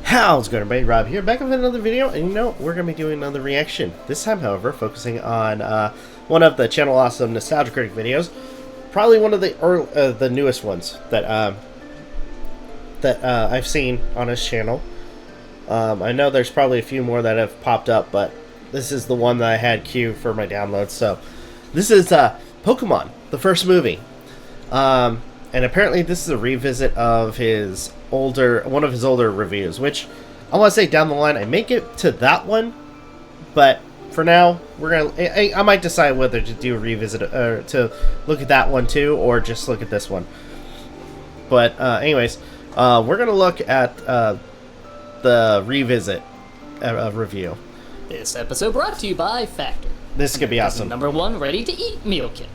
How's it going, everybody? Rob here, back with another video, and we're going to be doing another reaction. This time, however, focusing on one of the Channel Awesome Nostalgia Critic videos. Probably one of the newest ones that I've seen on his channel. I know there's probably a few more that have popped up, but this is the one that I had queued for my downloads. So, this is Pokémon, the first movie. And apparently this is a revisit of one of his older reviews, which I want to say down the line I may get to that one, but for now I might decide whether to do a revisit or to look at that one too, or just look at this one. But anyways, we're gonna look at the revisit review. This episode brought to you by Factor. This could be awesome. #1 ready-to-eat meal kit.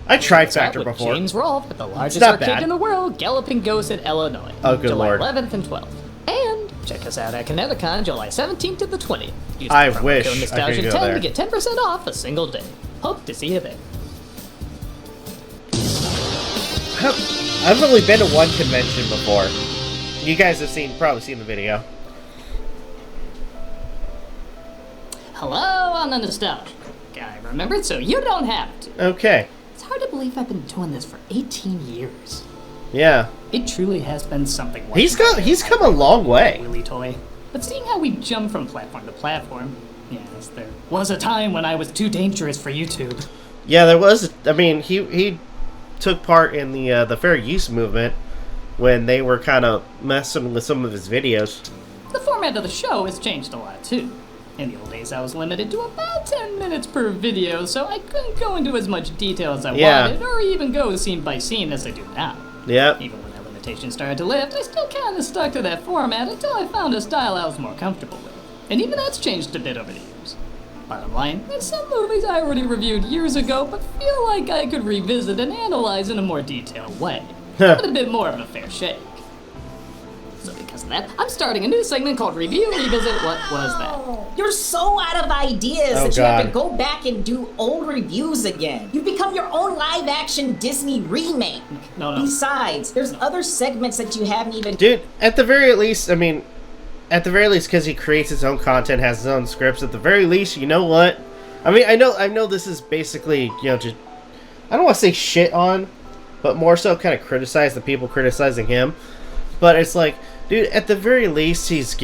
I tried Factor before. James Rolfe at the largest arcade in the world, Galloping Ghost in Illinois. Oh, good July lord. 11th and 12th. And check us out at Kineticon, July 17th to the 20th. Use I the promo wish code I could Nostalgia go 10 there. to get 10% off a single day. Hope to see you there. I've only been to one convention before. You guys have probably seen the video. Hello on the Nostalgia. I remembered, so you don't have to. Okay. It's hard to believe I've been doing this for 18 years. Yeah. It truly has been something. He's come a long way. Willy toy. But seeing how we jump from platform to platform, yes, there was a time when I was too dangerous for YouTube. Yeah, there was. I mean, he took part in the fair use movement when they were kind of messing with some of his videos. The format of the show has changed a lot too. In the old days, I was limited to about 10 minutes per video, so I couldn't go into as much detail as I wanted, or even go scene by scene as I do now. Yep. Even when that limitation started to lift, I still kind of stuck to that format until I found a style I was more comfortable with. And even that's changed a bit over the years. Bottom line, there's some movies I already reviewed years ago, but feel like I could revisit and analyze in a more detailed way. Give it a bit more of a fair shake. So because of that, I'm starting a new segment called Review Revisit What Was That? You're so out of ideas that you have to go back and do old reviews again. You've become your own live-action Disney remake. No. Besides, there's other segments that you haven't even... Dude, at the very least, because he creates his own content, has his own scripts, at the very least, you know what? I mean, I know this is basically, just, I don't want to say shit on, but more so kind of criticize the people criticizing him. But it's like, dude, at the very least, he's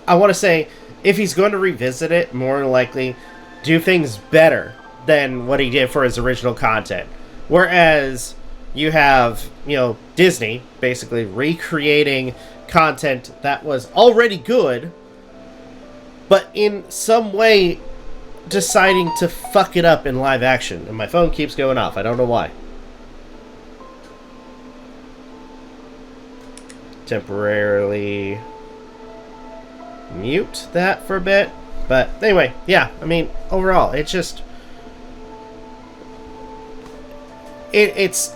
I want to say, if he's going to revisit it, more likely do things better than what he did for his original content. Whereas you have, Disney basically recreating content that was already good, but in some way deciding to fuck it up in live action. And my phone keeps going off. I don't know why. Temporarily mute that for a bit, but anyway, yeah, I mean, overall, it's just it's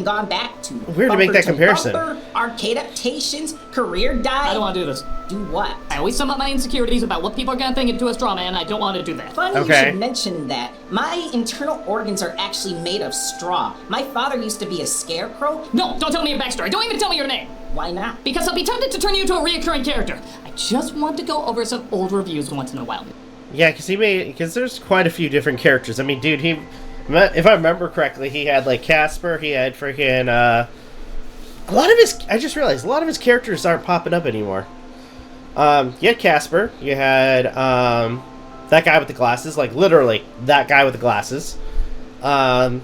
gone back to weird to make that comparison. Arcade adaptations, career dive. I don't want to do this. Do what? I always sum up my insecurities about what people are going to think into a straw man. I don't want to do that. Funny you should mention that. My internal organs are actually made of straw. My father used to be a scarecrow. No, don't tell me your backstory. Don't even tell me your name. Why not? Because I'll be tempted to turn you into a reoccurring character. I just want to go over some old reviews once in a while. Yeah, because there's quite a few different characters. I mean, dude, if I remember correctly, he had like Casper. He had freaking a lot of his. I just realized a lot of his characters aren't popping up anymore. You had Casper. You had that guy with the glasses, like literally that guy with the glasses. I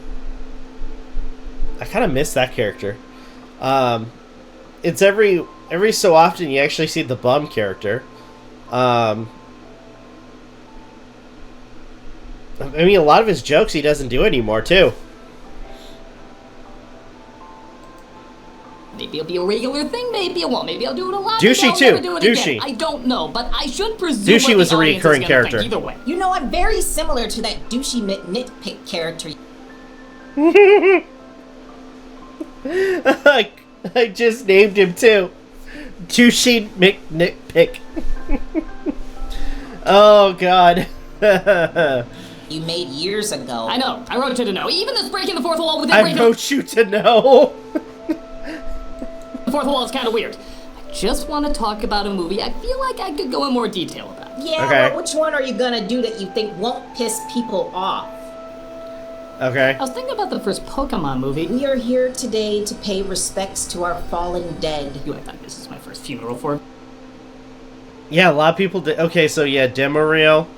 kind of miss that character. It's every so often you actually see the bum character. I mean, a lot of his jokes he doesn't do anymore, too. Maybe it'll be a regular thing, maybe it won't. Maybe I'll do it a lot. Douchey, too. Douchey. I don't know, but I shouldn't presume Douchey was a recurring character. Either way. You know, I'm very similar to that douchey nitpick character. I just named him, too. Douchey McNitpick. Oh, God. You made years ago. I know. I wrote you to know. Even this breaking the fourth wall with I wrote you to know. fourth wall is kind of weird. I just want to talk about a movie I feel like I could go in more detail about. Yeah, okay. Well, which one are you gonna do that you think won't piss people off? Okay. I was thinking about the first Pokemon movie. We are here today to pay respects to our fallen dead. I thought this is my first funeral for. Yeah, a lot of people did. Okay, so yeah, demo reel.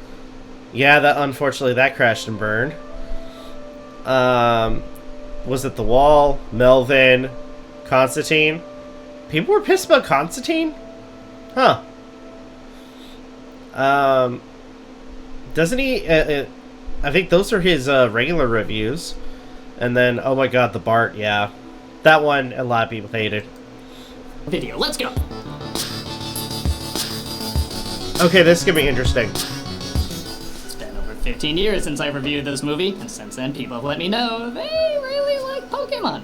Yeah, that unfortunately that crashed and burned. Was it The Wall, Melvin, Constantine? People were pissed about Constantine? Huh. Doesn't he? I think those are his regular reviews. And then, oh my god, the Bart, yeah. That one, a lot of people hated. Video, let's go! Okay, this is gonna be interesting. It's been over 15 years since I reviewed this movie, and since then people have let me know they really like Pokemon.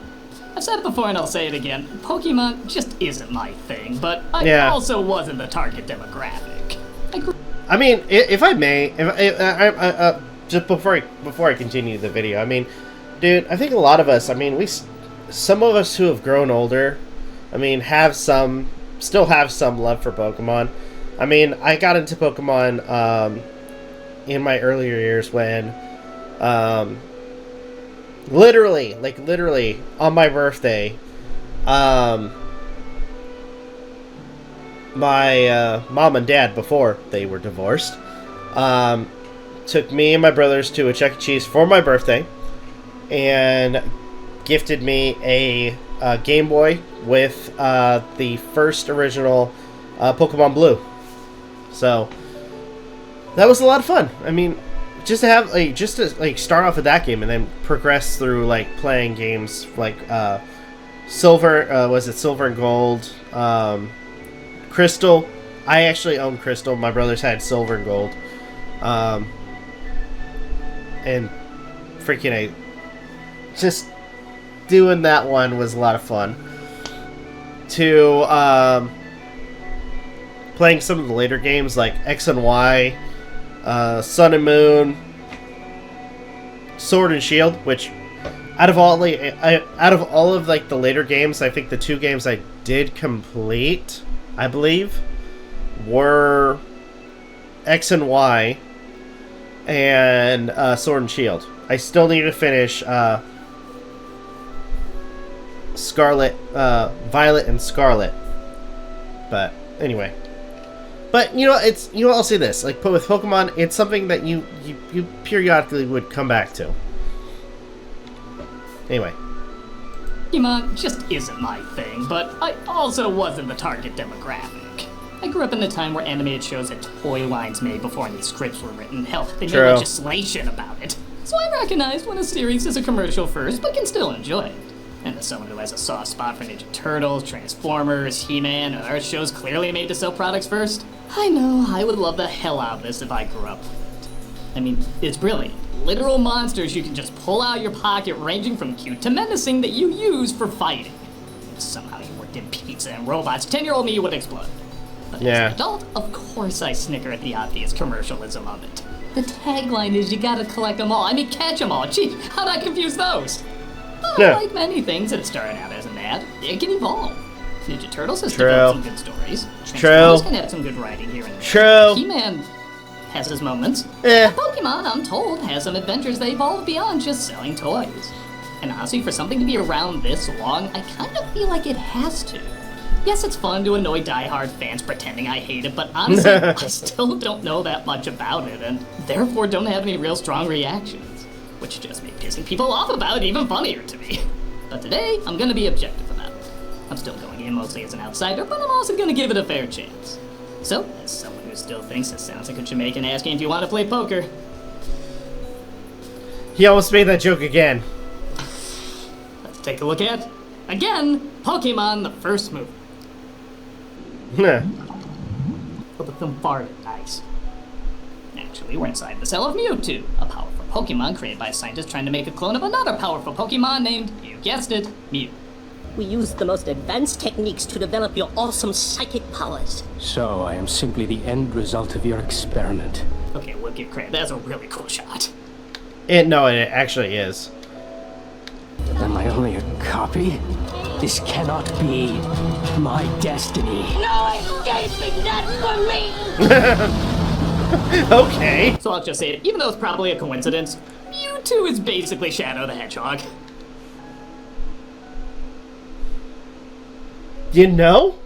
I've said it before and I'll say it again, Pokemon just isn't my thing, but I also wasn't the target demographic. I mean, if I may, just before I continue the video, I mean, dude, I think a lot of us, I mean, some of us who have grown older, I mean, still have some love for Pokemon. I mean, I got into Pokemon in my earlier years when, literally, on my birthday, my mom and dad, before they were divorced, took me and my brothers to a Chuck E. Cheese for my birthday and gifted me a Game Boy with the first original Pokemon Blue. So that was a lot of fun. I mean, just to have start off with that game and then progress through like playing games like Silver, was it Silver and Gold, Crystal. I actually owned Crystal. My brothers had Silver and Gold, and freaking just doing that one was a lot of fun. To playing some of the later games like X and Y, Sun and Moon, Sword and Shield, which out of all of like the later games, I think the two games I did complete, I believe, were X and Y and Sword and Shield. I still need to finish Violet and Scarlet. But anyway. But, I'll say this. Like, with Pokemon, it's something that you periodically would come back to. Anyway. Pokemon just isn't my thing, but I also wasn't the target demographic. I grew up in a time where animated shows had toy lines made before any scripts were written. Hell, they made legislation about it. So I recognized when a series is a commercial first, but can still enjoy it. And as someone who has a soft spot for Ninja Turtles, Transformers, He-Man, and other shows clearly made to sell products first, I know I would love the hell out of this if I grew up with it. I mean, it's brilliant. Literal monsters you can just pull out of your pocket, ranging from cute to menacing, that you use for fighting. If somehow you worked in pizza and robots, 10-year-old me would explode. But as an adult, of course I snicker at the obvious commercialism of it. The tagline is you gotta collect them all. I mean, catch them all. Gee, how'd I confuse those? Well, like many things that started out as an ad, it can evolve. Ninja Turtles has developed some good stories. Transformers can have some good writing here and there. He-Man has his moments. Pokemon, I'm told, has some adventures that evolve beyond just selling toys. And honestly, for something to be around this long, I kind of feel like it has to. Yes, it's fun to annoy diehard fans pretending I hate it, but honestly, I still don't know that much about it, and therefore don't have any real strong reactions. Which just made pissing people off about it even funnier to me. But today, I'm gonna be objective about it. I'm still going in mostly as an outsider, but I'm also gonna give it a fair chance. So, as someone who still thinks it sounds like a Jamaican asking if you want to play poker. He almost made that joke again. Let's take a look at, again, Pokemon the first movie. Well, the film farted nice. Actually, we're inside the cell of Mewtwo, a powerful Pokemon created by a scientist trying to make a clone of another powerful Pokemon named, you guessed it, Mew. We used the most advanced techniques to develop your awesome psychic powers. So, I am simply the end result of your experiment. Okay, we'll give credit. That's a really cool shot. No, it actually is. Am I only a copy? This cannot be my destiny. No escaping that for me! Okay. So I'll just say it, even though it's probably a coincidence, Mewtwo is basically Shadow the Hedgehog. You know?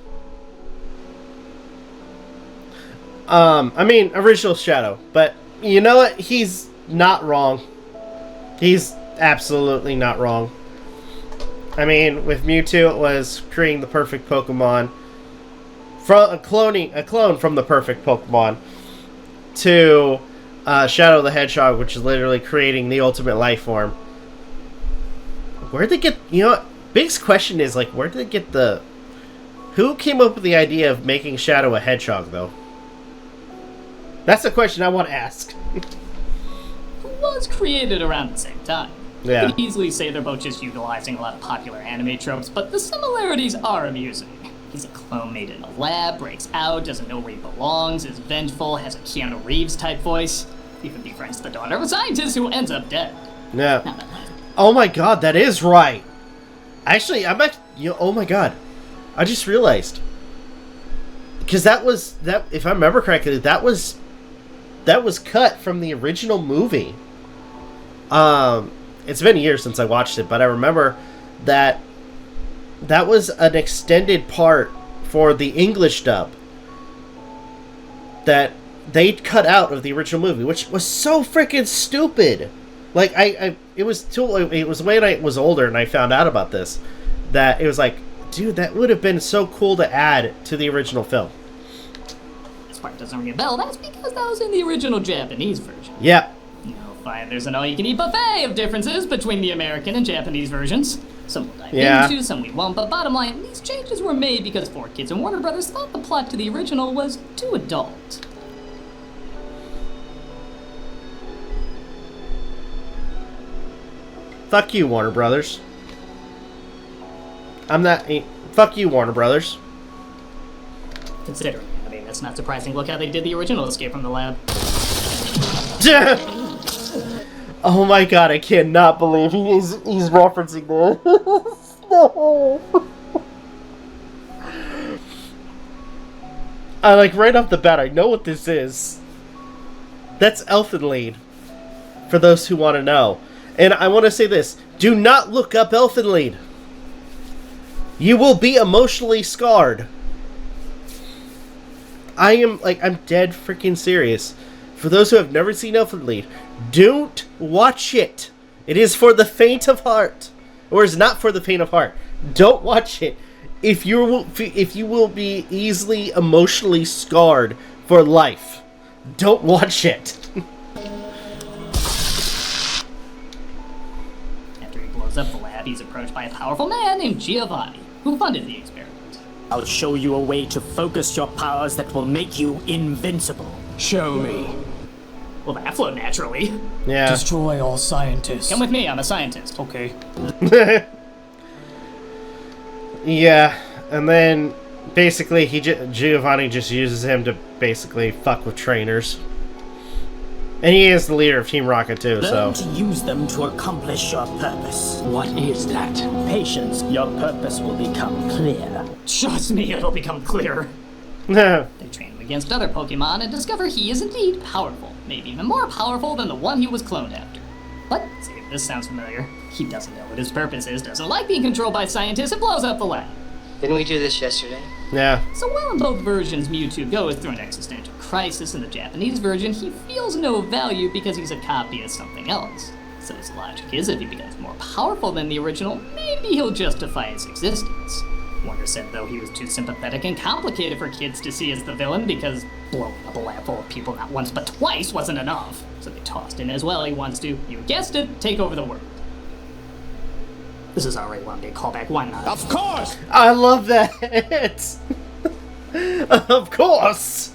I mean, original Shadow, but you know what? He's not wrong. He's absolutely not wrong. I mean, with Mewtwo, it was creating the perfect Pokemon, from a clone from the perfect Pokemon, to Shadow the Hedgehog, which is literally creating the ultimate life form. Where'd they get? You know what? Biggest question is like, where did they get the? Who came up with the idea of making Shadow a hedgehog, though? That's a question I want to ask. Was created around the same time. Yeah. You could easily say they're both just utilizing a lot of popular anime tropes, but the similarities are amusing. He's a clone made in a lab, breaks out, doesn't know where he belongs, is vengeful, has a Keanu Reeves type voice, even befriends the daughter of a scientist who ends up dead. Yeah. Oh my god, that is right. Actually, oh my god. I just realized. Because if I remember correctly, that was cut from the original movie. It's been years since I watched it, but I remember that was an extended part for the English dub that they cut out of the original movie, which was so freaking stupid. Like it was when I was older and I found out about this, that it was like, dude, that would have been so cool to add to the original film. This part doesn't ring a bell, that's because that was in the original Japanese version. Yeah. Fine, there's an all-you-can-eat buffet of differences between the American and Japanese versions. Some we'll dive into, some we won't, but bottom line, these changes were made because 4Kids and Warner Brothers thought the plot to the original was too adult. Fuck you, Warner Brothers. Fuck you, Warner Brothers. Considering, I mean, that's not surprising. Look how they did the original Escape from the Lab. Oh my god, I cannot believe he's referencing this. No. I right off the bat, I know what this is. That's Elfenlied. For those who want to know. And I want to say this. Do not look up Elfenlied. You will be emotionally scarred. I'm dead freaking serious. For those who have never seen Elfenlied, don't watch it. It is for the faint of heart. Or is not for the faint of heart. Don't watch it. If you will be easily emotionally scarred for life, don't watch it. After he blows up the lab, he's approached by a powerful man named Giovanni, who funded the experiment. I'll show you a way to focus your powers that will make you invincible. Show me. Well, that flowed naturally. Yeah. Destroy all scientists. Come with me, I'm a scientist. Okay. Yeah, and then basically Giovanni just uses him to basically fuck with trainers. And he is the leader of Team Rocket too, Learn so. to use them to accomplish your purpose. What is that? Patience, your purpose will become clear. Trust me, it'll become clearer. No. They train him against other Pokemon and discover he is indeed powerful. Maybe even more powerful than the one he was cloned after. But, see if this sounds familiar. He doesn't know what his purpose is, doesn't like being controlled by scientists, and blows up the lab. Didn't we do this yesterday? Yeah. So while in both versions Mewtwo goes through an existential crisis, in the Japanese version he feels no value because he's a copy of something else. So his logic is if he becomes more powerful than the original, maybe he'll justify his existence. Warner said though he was too sympathetic and complicated for kids to see as the villain because blowing up a lab full of people not once but twice wasn't enough. So they tossed in as well he wants to, you guessed it, take over the world. This is already one big callback, why not? Of course! I love that. Of course.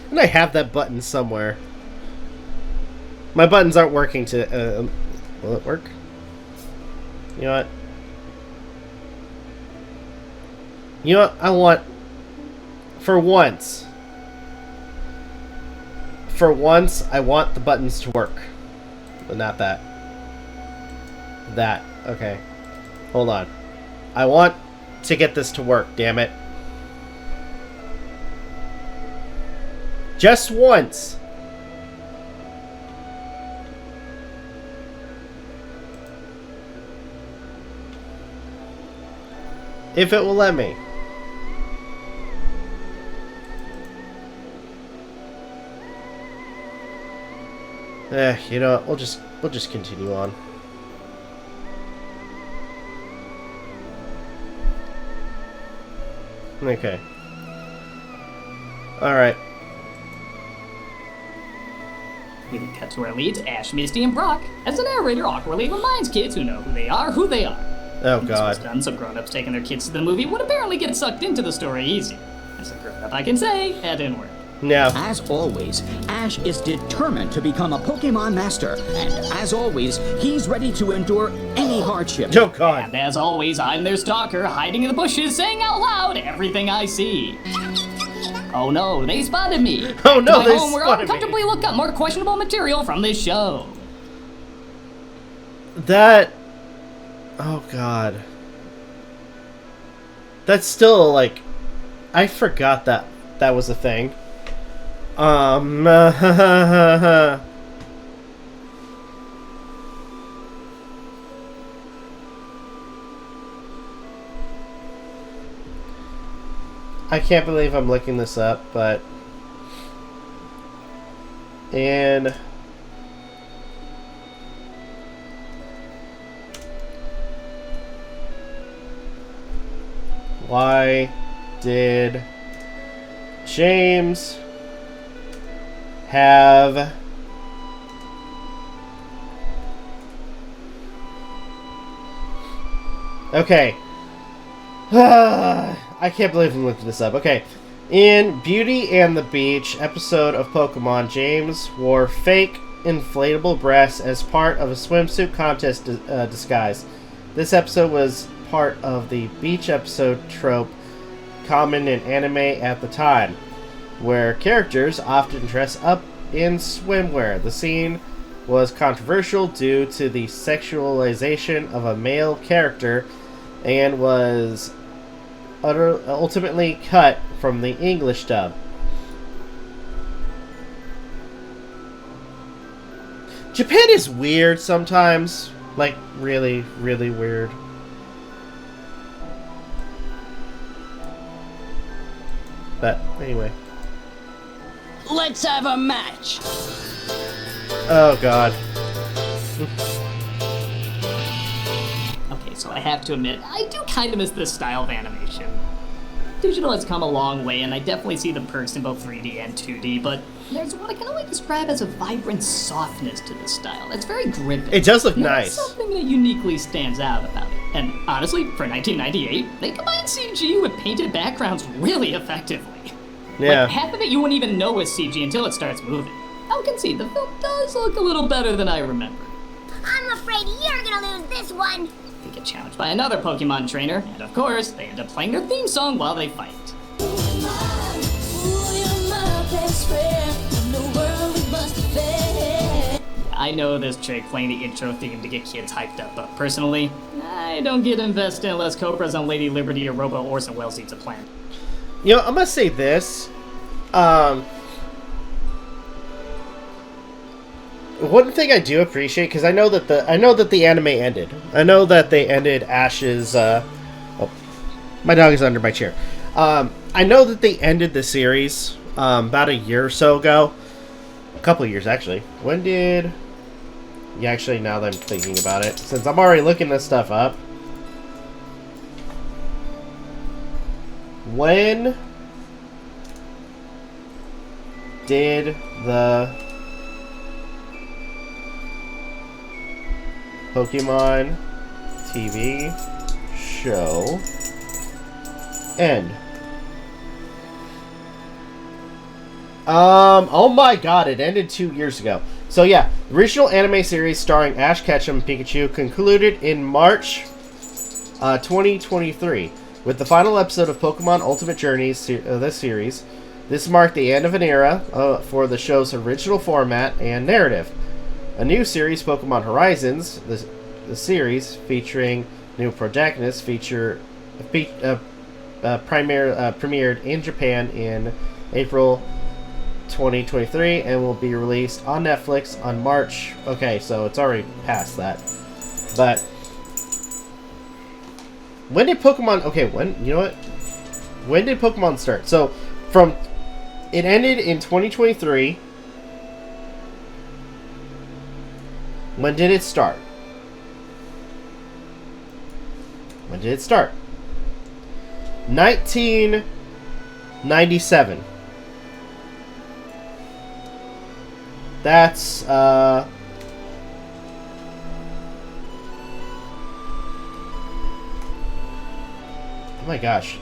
And I have that button somewhere. My buttons aren't working to... will it work? You know what? You know what? I want... For once, I want the buttons to work. But not that. That. Okay. Hold on. I want to get this to work, damn it. Just once. If it will let me. You know what? We'll just continue on. Okay. Alright. We then cut to our leads, Ash, Misty, and Brock, as the narrator awkwardly reminds kids who know who they are. Oh, This God. was done so grown-ups taking their kids to the movie would apparently get sucked into the story easier. As a grown-up, I can say, that didn't work. No. As always, Ash is determined to become a Pokemon master, and as always, he's ready to endure any hardship. Oh, God. And as always, I'm their stalker, hiding in the bushes, saying out loud everything I see. Oh no, they spotted me. Oh no, Back to my they home where spotted I'll comfortably me. look up more questionable material from this show. That... Oh, God. That's still, like... I forgot that that was a thing. I can't believe I'm looking this up, but... And... Why did James have okay I can't believe I'm looking this up. Okay, in Beauty and the Beach episode of Pokemon, James wore fake inflatable breasts as part of a swimsuit contest disguise. This episode was part of the beach episode trope common in anime at the time, where characters often dress up in swimwear. The scene was controversial due to the sexualization of a male character and was ultimately cut from the English dub. Japan is weird sometimes, like really, really weird. But anyway. Let's have a match. Oh, God. Okay, so I have to admit, I do kind of miss this style of animation. Digital has come a long way, and I definitely see the perks in both 3D and 2D, but there's what I can only describe as a vibrant softness to this style. It's very gripping. It does look And nice. there's something that uniquely stands out about it. And honestly, for 1998, they combined CG with painted backgrounds really effectively. Yeah. Like, half of it you wouldn't even know was CG until it starts moving. I'll concede, the film does look a little better than I remember. I'm afraid you're gonna lose this one. They get challenged by another Pokemon trainer, and of course, they end up playing their theme song while they fight. I know this trick playing the intro theme to get kids hyped up, but personally, I don't get invested unless Cobra's on Lady Liberty or Robo Orson Welles eats a plant. You know, I'm gonna say this. One thing I do appreciate, because I know that the anime ended. I know that they ended Ash's. Oh, my dog is under my chair. I know that they ended the series about a year or so ago. A couple of years, actually. When did? Yeah, actually, now that I'm thinking about it, since I'm already looking this stuff up. When did the Pokemon TV show end? Oh my god, it ended 2 years ago. So yeah, the original anime series starring Ash Ketchum and Pikachu concluded in March 2023 with the final episode of Pokemon Ultimate Journeys this series. This marked the end of an era for the show's original format and narrative. A new series, Pokemon Horizons, the series featuring New protagonist premiered in Japan in April 2023 and will be released on Netflix on March. Okay, so it's already past that. But when did Pokemon? Okay, you know what? When did Pokemon start? So it ended in 2023. When did it start? When did it start? 1997. That's, oh my gosh.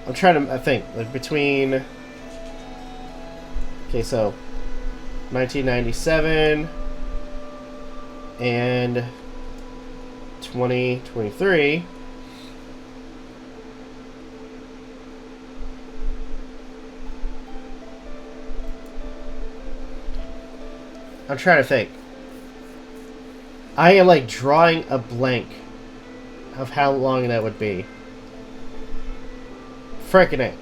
I'm trying to, I think, like between, okay, so 1997 and 2023. I'm trying to think. I am like drawing a blank of how long that would be. Frickin' it.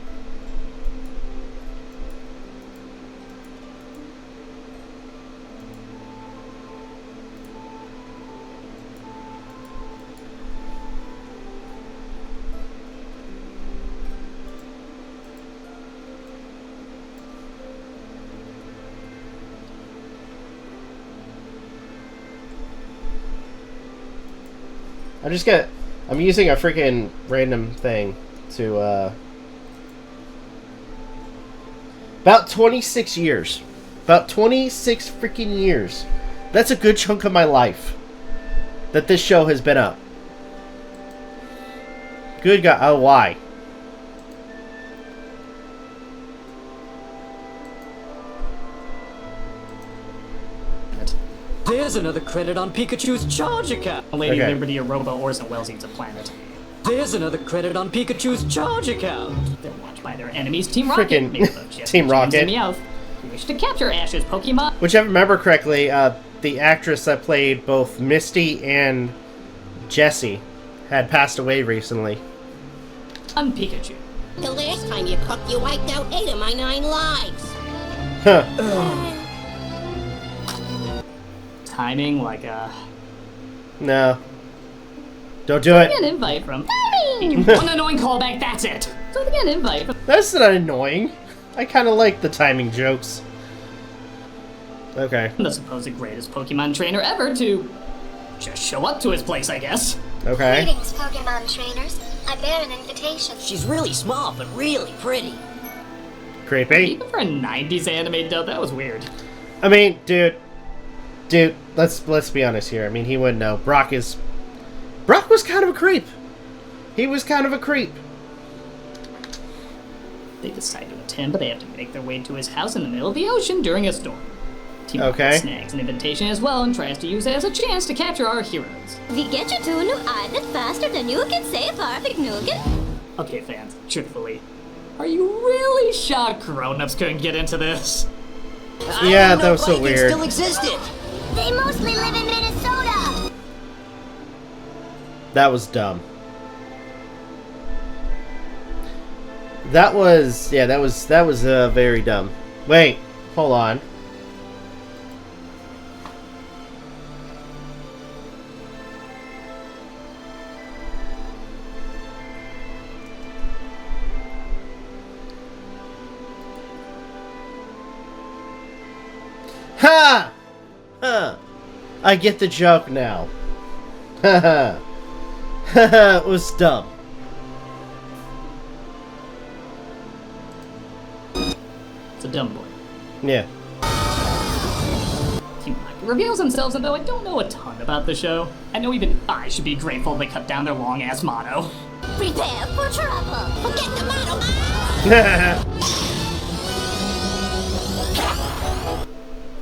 I'm using a freaking random thing to, about 26 years. About 26 freaking years. That's a good chunk of my life that this show has been up. Good God. Oh, why? There's another credit on Pikachu's charge account. Lady Liberty, Aroba, Orson Welles needs a planet. There's another credit on Pikachu's charge account. They're watched by their enemies, Team Rocket. Freaking Team Rocket. Who wish to capture Ash's Pokemon. Which, if I remember correctly, the actress that played both Misty and Jessie had passed away recently. On Pikachu. The last time you cooked, you wiped out 8 of my 9 lives. Huh. Timing like No. Don't do it. An invite from one annoying callback, that's it. So they get an invite from That's not annoying. I kind of like the timing jokes. Okay. the supposed greatest Pokemon trainer ever to just show up to his place, I guess. Okay. Greetings, Pokemon trainers. I bear an invitation. She's really small, but really pretty. Creepy. Even for a 90s anime dub, that was weird. I mean, dude, let's be honest here. I mean, he wouldn't know. Brock was kind of a creep. He was kind of a creep. They decide to attend, but they have to make their way to his house in the middle of the ocean during a storm. Team Okay. snags an invitation as well and tries to use it as a chance to capture our heroes. We get you to New Aden faster than you can say perfect nougat. Okay, fans, truthfully, are you really shocked grown-ups couldn't get into this? Yeah, that was so weird. Still existed. They mostly live in Minnesota. That was dumb. That was very dumb. Wait, hold on. Ha! Huh. I get the joke now. Haha. Haha, it was dumb. It's a dumb boy. Yeah. Team Rocket reveals themselves, and though I don't know a ton about the show, I know even I should be grateful they cut down their long-ass motto. Prepare for trouble. Forget the motto.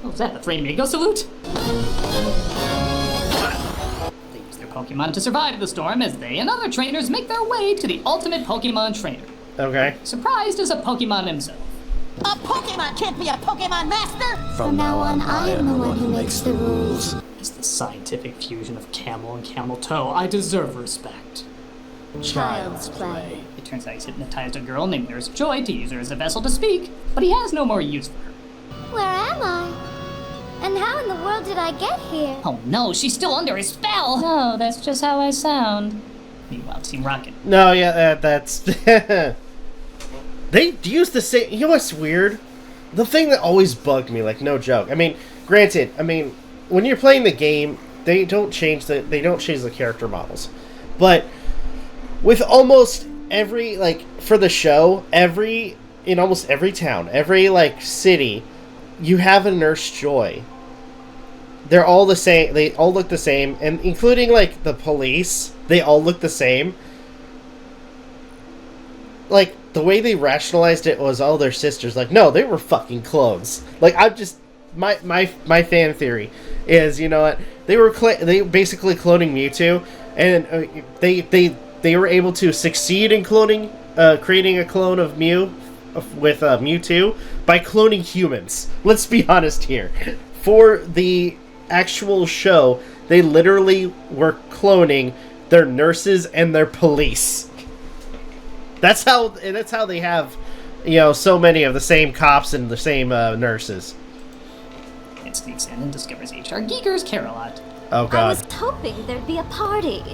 Oh, is that the Three Amigo salute? They use their Pokemon to survive the storm as they and other trainers make their way to the ultimate Pokemon trainer. Okay. Surprised is a Pokemon himself. A Pokemon can't be a Pokemon master. From now on, I am the one who makes the rules. It's the scientific fusion of camel and camel toe. I deserve respect. Child's play. It turns out he's hypnotized a girl named Nurse Joy to use her as a vessel to speak, but he has no more use for her. Where am I? And how in the world did I get here? Oh no, she's still under his spell! No, that's just how I sound. Meanwhile, Team Rocket. No, yeah, that's... They use the same... You know what's weird? The thing that always bugged me, like, no joke. I mean, granted, when you're playing the game, they don't change the character models. But with almost every, like, for the show, in almost every town, every, like, city, you have a Nurse Joy. They're all the same. They all look the same, and including, like, the police, they all look the same. Like, the way they rationalized it was, oh, they're sisters. Like, no, they were fucking clones. Like, I'm just... My fan theory is, you know what? They basically cloning Mewtwo, and they were able to succeed in cloning, creating a clone of Mew with Mewtwo by cloning humans. Let's be honest here. For the actual show, they literally were cloning their nurses and their police. That's how they have, you know, so many of the same cops and the same nurses. It sneaks in and discovers HR Geeker's care a lot. Oh I god. was hoping there'd be a party.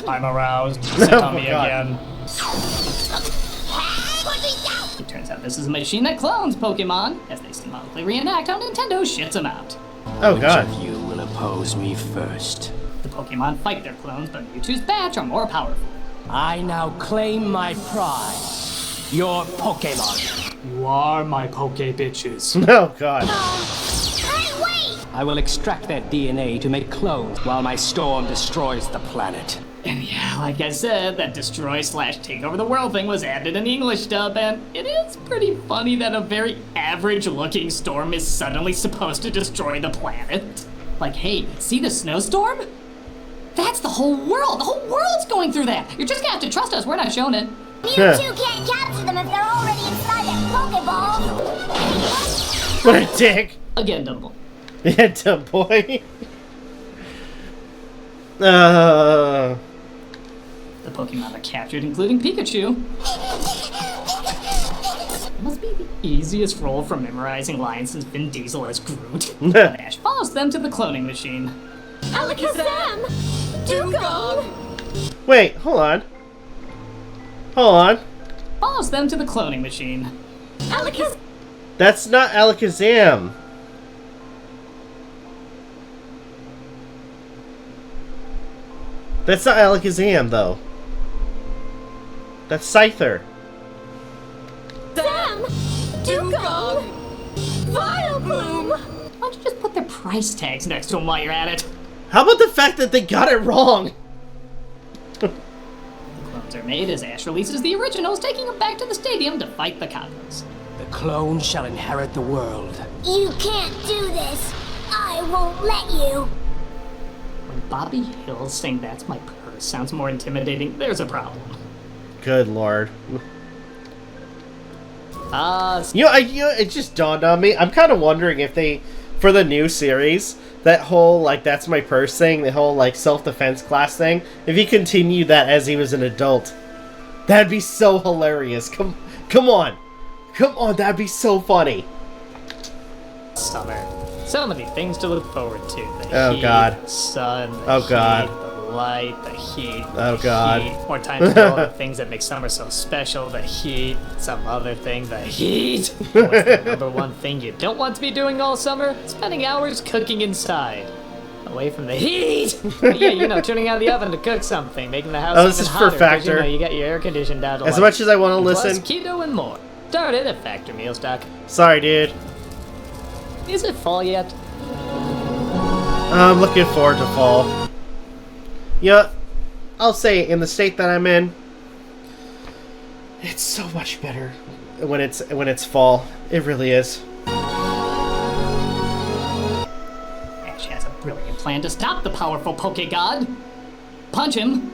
I'm aroused. Sit on me God. again. It turns out this is a machine that clones Pokemon, as they symbolically reenact how Nintendo shits them out. Oh god. Which of you will oppose me first? The Pokemon fight their clones, but Mewtwo's batch are more powerful. I now claim my prize. Your Pokémon. You are my Poke bitches. Oh god. Hey, wait! I will extract their DNA to make clones while my storm destroys the planet. And yeah, like I said, that destroy/take over the world thing was added in the English dub, and it is pretty funny that a very average-looking storm is suddenly supposed to destroy the planet. Like, hey, see the snowstorm? That's the whole world! The whole world's going through that! You're just gonna have to trust us, we're not showing it. You two can't capture them if they're already inside that Pokeball. What a dick. Again, Dumble. Yeah, dumb boy. The Pokemon are captured, including Pikachu. It must be the easiest role for memorizing lines since Vin Diesel as Groot. But Ash follows them to the cloning machine. Alakazam! Dugong! Wait, hold on. Hold on. Follows them to the cloning machine. Alakazam! That's not Alakazam. That's not Alakazam, though. That's Scyther. Sam! Dugong! Vileplume! Why don't you just put their price tags next to them while you're at it? How about the fact that they got it wrong? The clones are made as Ash releases the originals, taking them back to the stadium to fight the copies. The clone shall inherit the world. You can't do this! I won't let you! When Bobby Hill saying "That's my purse" sounds more intimidating, there's a problem. Good lord. You know, it just dawned on me. I'm kind of wondering if they, for the new series, that whole, like, "that's my purse" thing, the whole, like, self-defense class thing, if he continued that as he was an adult, that'd be so hilarious. Come on. Come on, that'd be so funny. Summer. So many things to look forward to. Oh, heat, God. The sun, the Oh, God. heat, the light, the heat. Oh, the God. Heat. More time to do all the things that make summer so special. The heat. Some other thing. The heat. What's the number one thing you don't want to be doing all summer? Spending hours cooking inside. Away from the heat. Yeah, you know, turning on the oven to cook something, making the house Oh, this even is for hotter. 'Cause, Factor. You know, you got your air conditioned out. As much as I want to Plus listen. keto and more. Started at Factor Meal Stock. Sorry, dude. Is it fall yet? I'm looking forward to fall. Yeah, I'll say in the state that I'm in, it's so much better when it's fall. It really is. Ash has a brilliant plan to stop the powerful Poke God. Punch him.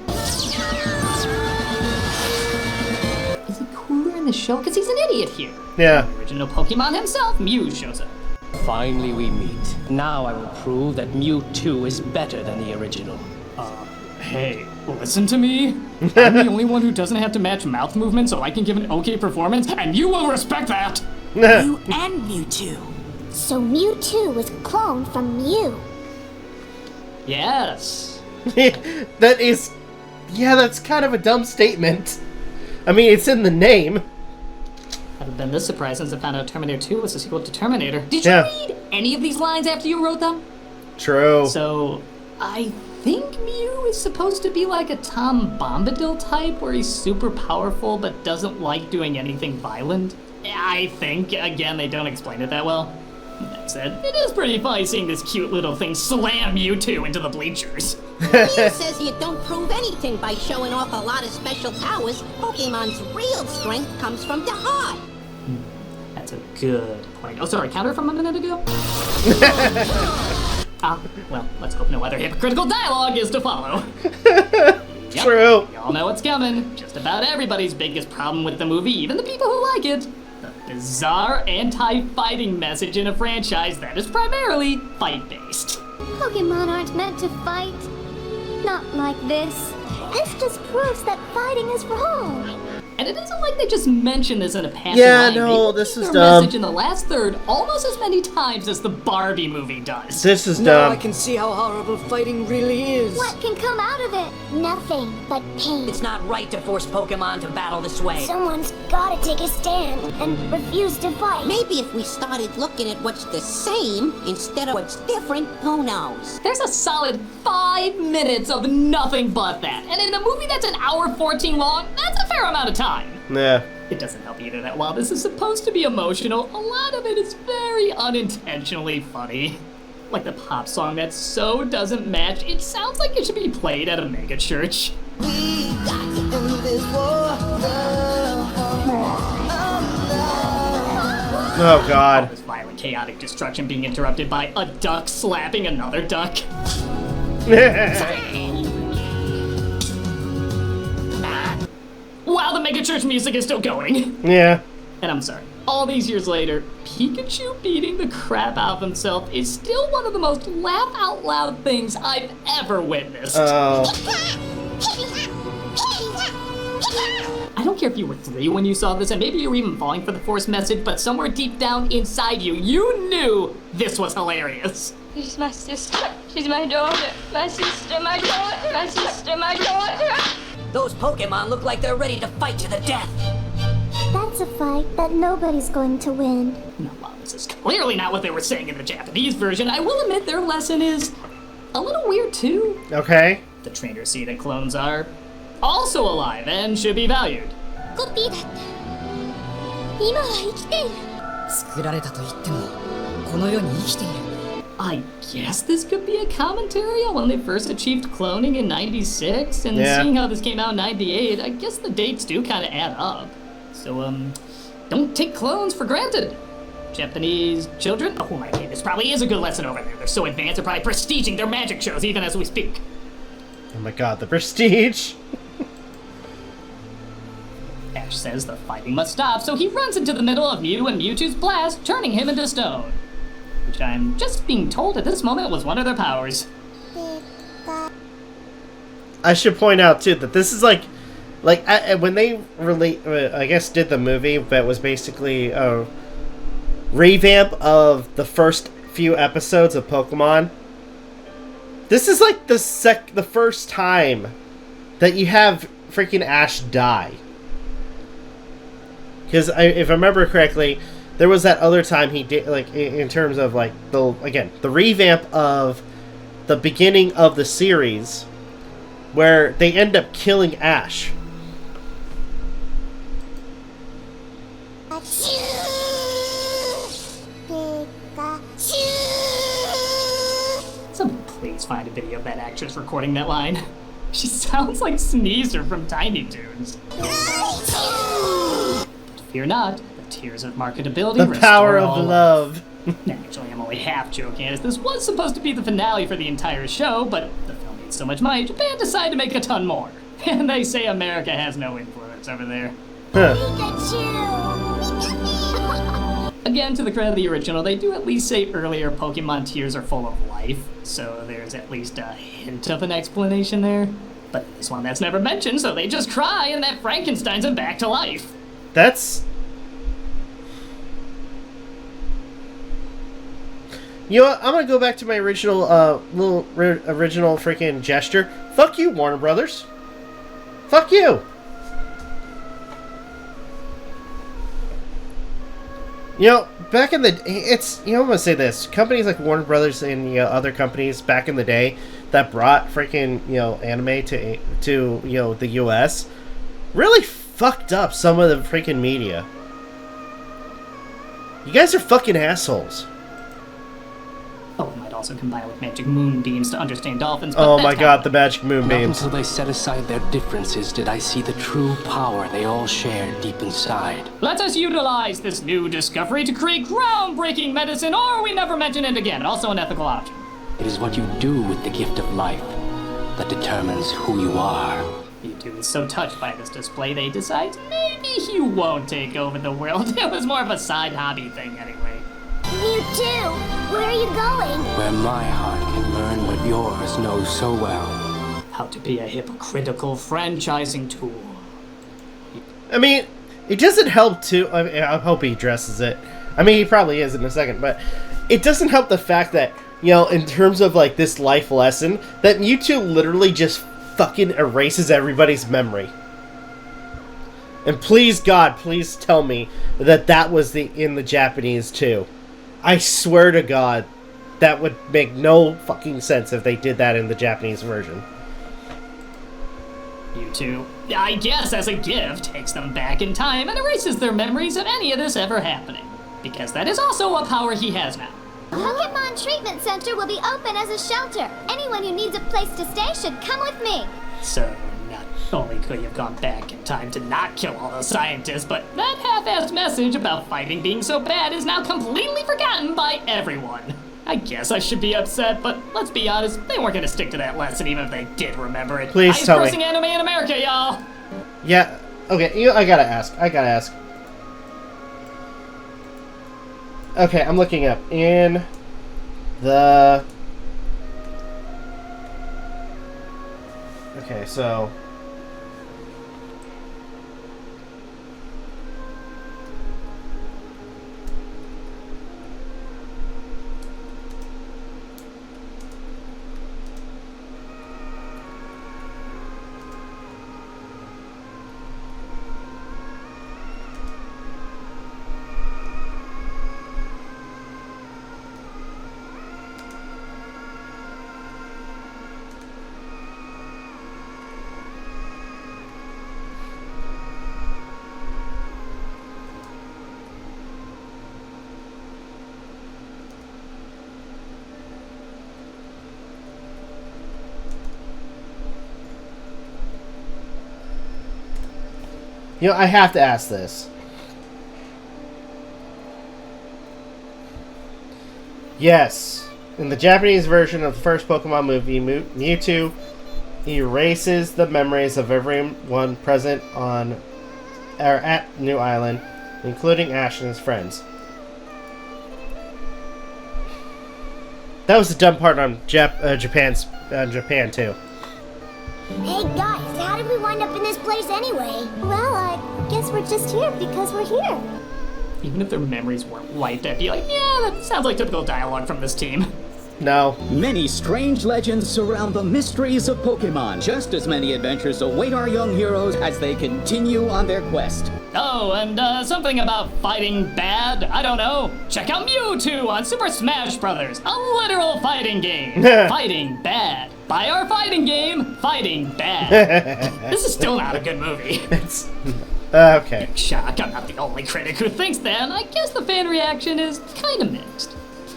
Is he cooler in the show? Because he's an idiot here. Yeah. The original Pokemon himself, Mew, shows up. Finally we meet. Now I will prove that Mewtwo is better than the original. Hey, listen to me. I'm the only one who doesn't have to match mouth movements so I can give an okay performance, and you will respect that. You and Mewtwo. So Mewtwo was cloned from Mew. Yes. That is... Yeah, that's kind of a dumb statement. I mean, it's in the name. I've been this surprised since I found out Terminator 2 was a sequel to Terminator. Did you read any of these lines after you wrote them? True. So, I think Mew is supposed to be like a Tom Bombadil type, where he's super powerful but doesn't like doing anything violent. I think, again, they don't explain it that well. That said, it is pretty funny seeing this cute little thing slam Mewtwo into the bleachers. Mew says you don't prove anything by showing off a lot of special powers. Pokemon's real strength comes from the heart. That's a good point. Oh, sorry, counter from a minute ago? Well, let's hope no other hypocritical dialogue is to follow. Yep, True. y'all know what's coming. Just about everybody's biggest problem with the movie, even the people who like it. The bizarre anti-fighting message in a franchise that is primarily fight-based. Pokemon aren't meant to fight. Not like this. This just proves that fighting is wrong. And it isn't like they just mention this in a passing Yeah, line. no, They this repeat is their dumb. message in the last third almost as many times as the Barbie movie does. This is Now I dumb. can see how horrible fighting really is. What can come out of it? Nothing but pain. It's not right to force Pokemon to battle this way. Someone's gotta take a stand and refuse to fight. Maybe if we started looking at what's the same instead of what's different, who knows? There's a solid 5 minutes of nothing but that. And in a movie that's an hour 14 long, that's a fair amount of time. Yeah. It doesn't help either that while this is supposed to be emotional, a lot of it is very unintentionally funny. Like the pop song that so doesn't match, it sounds like it should be played at a mega church. Oh, God. This violent, chaotic destruction being interrupted by a duck slapping another duck. Wow, the mega church music is still going. Yeah. And I'm sorry, all these years later, Pikachu beating the crap out of himself is still one of the most laugh out loud things I've ever witnessed. Oh. I don't care if you were 3 when you saw this, and maybe you were even falling for the forced message, but somewhere deep down inside you, you knew this was hilarious. She's my sister. She's my daughter. My sister, my daughter. My sister, my daughter. Those Pokemon look like they're ready to fight to the death. That's a fight that nobody's going to win. No, well, this is clearly not what they were saying in the Japanese version. I will admit their lesson is a little weird too. Okay. The trainers see that clones are also alive and should be valued. コピーだって今は生きている。作られたと言ってもこの世に生きている。 I guess this could be a commentary on when they first achieved cloning in 96, and seeing how this came out in 98, I guess the dates do kind of add up. So, don't take clones for granted. Japanese children? Oh my god, this probably is a good lesson over there. They're so advanced, they're probably prestiging their magic shows even as we speak. Oh my god, the prestige. Ash says the fighting must stop, so he runs into the middle of Mew and Mewtwo's blast, turning him into stone. Which I'm just being told at this moment was one of their powers. I should point out too that this is like when they I guess did the movie, but was basically a revamp of the first few episodes of Pokemon. This is like the first time that you have freaking Ash die. Because if I remember correctly, there was that other time he did, like, in terms of, like, the revamp of the beginning of the series, where they end up killing Ash. Someone please find a video of that actress recording that line. She sounds like Sneezer from Tiny Toons. But fear not, the tears of marketability The power of love. Actually, I'm only half joking, as this was supposed to be the finale for the entire show, but the film made so much money, Japan decided to make a ton more. And they say America has no influence over there. Huh. Again, to the credit of the original, they do at least say earlier Pokemon tears are full of life, so there's at least a hint of an explanation there. But this one that's never mentioned, so they just cry and that Frankenstein's them back to life. That's... You know what? I'm gonna go back to my original, original freaking gesture. Fuck you, Warner Brothers. Fuck you. You know, back in the... I'm gonna say this. Companies like Warner Brothers and, other companies back in the day that brought freaking, anime to the US really fucked up some of the freaking media. You guys are fucking assholes. Oh, we might also combine with magic moonbeams to understand dolphins, but oh my god, the magic moonbeams. Not until they set aside their differences did I see the true power they all shared deep inside. Let us utilize this new discovery to create groundbreaking medicine, or we never mention it again. Also an ethical option. It is what you do with the gift of life that determines who you are. Mewtwo is so touched by this display, they decide maybe he won't take over the world. It was more of a side hobby thing anyway. Mewtwo, where are you going? Where my heart can learn what yours knows so well. How to be a hypocritical franchising tool. I mean, it doesn't help too. I hope he addresses it. I mean, he probably is in a second, but it doesn't help the fact that, in terms of like this life lesson, that Mewtwo literally just fucking erases everybody's memory. And please, God, please tell me that was in the Japanese too. I swear to God, that would make no fucking sense if they did that in the Japanese version. Mewtwo, I guess as a gift, takes them back in time and erases their memories of any of this ever happening. Because that is also a power he has now. Pokemon Treatment Center will be open as a shelter. Anyone who needs a place to stay should come with me. So, not only could you have gone back in time to not kill all those scientists, but that half-assed message about fighting being so bad is now completely forgotten by everyone. I guess I should be upset, but let's be honest, they weren't gonna stick to that lesson even if they did remember it. Please tell me. Highest grossing anime in America, y'all! Yeah, okay, I gotta ask. Okay, I'm looking up. In the... Okay, so... I have to ask this. Yes, in the Japanese version of the first Pokemon movie, Mewtwo erases the memories of everyone present at New Island, including Ash and his friends. That was the dumb part on Japan too. Hey guys, how did we wind up in this place anyway? Well, I guess we're just here because we're here. Even if their memories weren't wiped, I'd be like, yeah, that sounds like typical dialogue from this team. No. Many strange legends surround the mysteries of Pokemon. Just as many adventures await our young heroes as they continue on their quest. Oh, and something about fighting bad? I don't know. Check out Mewtwo on Super Smash Bros. A literal fighting game. Fighting bad. Buy our fighting game, Fighting Bad. This is still not a good movie. It's... okay. Shock, I'm not the only critic who thinks that, and I guess the fan reaction is kind of mixed.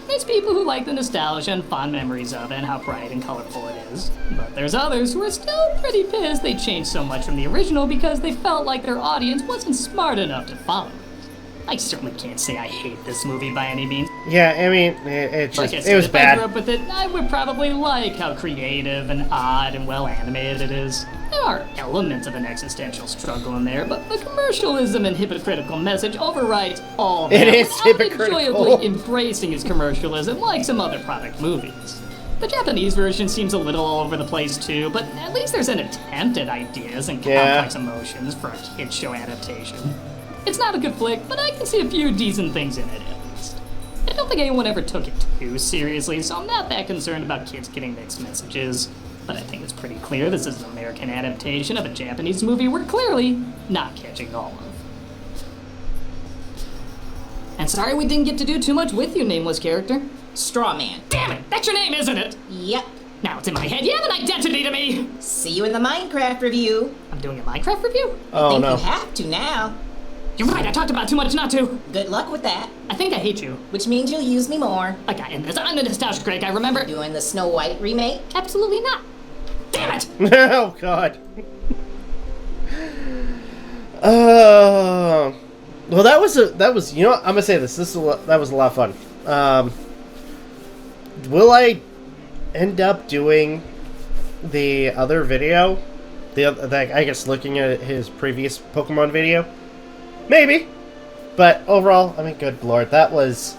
There's people who like the nostalgia and fond memories of it and how bright and colorful it is. But there's others who are still pretty pissed they changed so much from the original because they felt like their audience wasn't smart enough to follow it. I certainly can't say I hate this movie by any means. Yeah, I mean, it was bad. If I grew up with it, I would probably like how creative and odd and well animated it is. There are elements of an existential struggle in there, but the commercialism and hypocritical message overrides all that. It is without hypocritical. enjoyably embracing his commercialism like some other product movies. The Japanese version seems a little all over the place too, but at least there's an attempt at ideas and complex emotions for a kid show adaptation. It's not a good flick, but I can see a few decent things in it at least. I don't think anyone ever took it too seriously, so I'm not that concerned about kids getting mixed messages. But I think it's pretty clear this is an American adaptation of a Japanese movie we're clearly not catching all of. And sorry we didn't get to do too much with you, nameless character. Strawman. Damn it! That's your name, isn't it? Yep. Now it's in my head. You have an identity to me! See you in the Minecraft review. I'm doing a Minecraft review? I think you have to now. You're right, I talked about too much not to. Good luck with that. I think I hate you. Which means you'll use me more. Okay, and I'm the nostalgia critic, I remember. Doing the Snow White remake? Absolutely not. Damn it! Oh, God. Well, that was, you know what? I'm gonna say this. That was a lot of fun. Will I end up doing the other video? I guess looking at his previous Pokemon video? Maybe. But overall, I mean, good lord, that was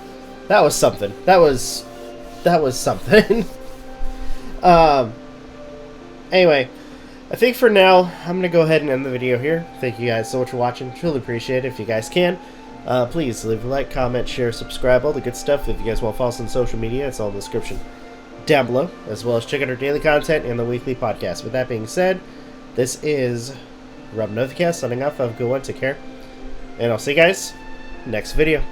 something. That was something. Anyway, I think for now, I'm going to go ahead and end the video here. Thank you guys so much for watching. Truly appreciate it. If you guys can, please leave a like, comment, share, subscribe, all the good stuff. If you guys want to follow us on social media, it's all in the description down below, as well as check out our daily content and the weekly podcast. With that being said, this is Novakast signing off. Have a good one. Take care. And I'll see you guys next video.